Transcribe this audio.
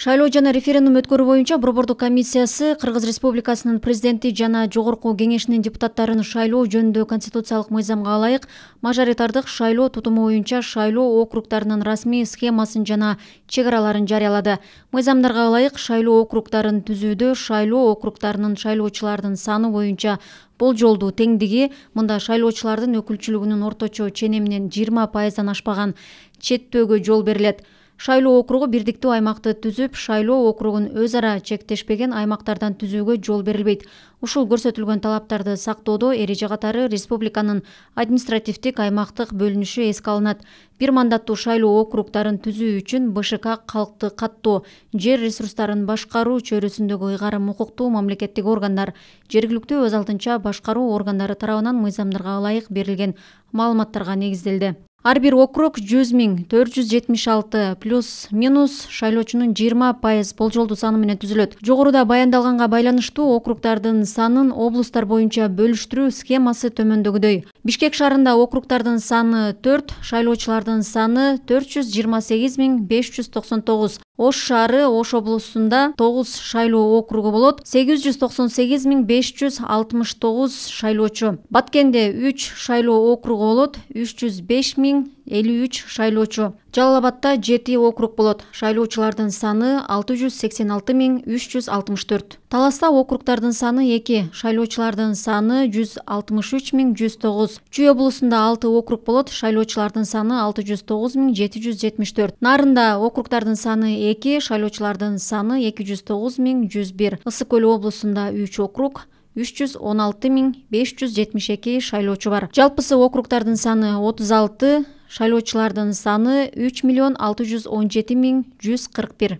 Шайлоо жана референдум өткөрүү боюнча Борбордук комиссиясы Кыргыз Республикасынын президенти жана Жогорку Кеңешинин депутаттарын шайлоо жөнүндө конституциялык мыйзамга ылайык мажоритардык шайлоо тутуму боюнча шайлоо округдарынын расмий схемасын жана чек араларын жарыялады. Мыйзамдарга ылайык шайлоо округдарын түзүүдө шайлоо округдарынын шайлоочулардын саны боюнча болжолдуу теңдиги мында шайлоочулардын өкүлчүлүгүнүн орточо ченеминен 20% ашпаган четтөөгө жол берилет. Шайлоо округу бирдиктүү аймакты түзүп, шайлоо округун өз ара чектешпеген аймактардан түзүүгө жол берилбейт. Ушул көрсөтүлгөн талаптарды сактоодо эреже катары республиканын административдик аймактык бөлүнүшү эске алынат. Бир мандаттуу шайлоо округдарын түзүү үчүн БШК калкты каттоо, жер ресурстарын башкаруу чөйрөсүндөгү ыйгарым укуктуу мамлекеттик органдар, жергиликтүү өз алдынча башкаруу органдары тарабынан мыйзамдарга ылайык берилген маалыматтарга негизделди. Ар бир округ 100.476 плюс-минус шайлоочунун 20% болжолдуу саны менен түзүлөт. Жогоруда баяндалганга байланыштуу округдардын санын облустар боюнча бөлүштүрүү схемасы төмөндөгүдөй. Бишкек шаарында округдардын саны 4, шайлоочулардын саны 428.599. Ош шаары Ош облусунда 9 шайлоо округу болот, 898.569 шайлоочу. Баткенде 3 шайлоо округу болот, 305.053 шайлоочу. Жалал Абадта 7 округ болот, шайлоочулардын саны 686.364. Таласта округдардын саны 2, шайлоочулардын саны 163.109. Чүй облусунда 6 округ болот, шайлоочулардын саны 609.774. Нарында округдардын саны 2, шайлоочулардын саны 209.101. Ысык Көл облусунда 3 округ, 316.572 шайлоочу бар. Жалпысы округдардын саны 36, шайлоочулардын саны 3.617.141.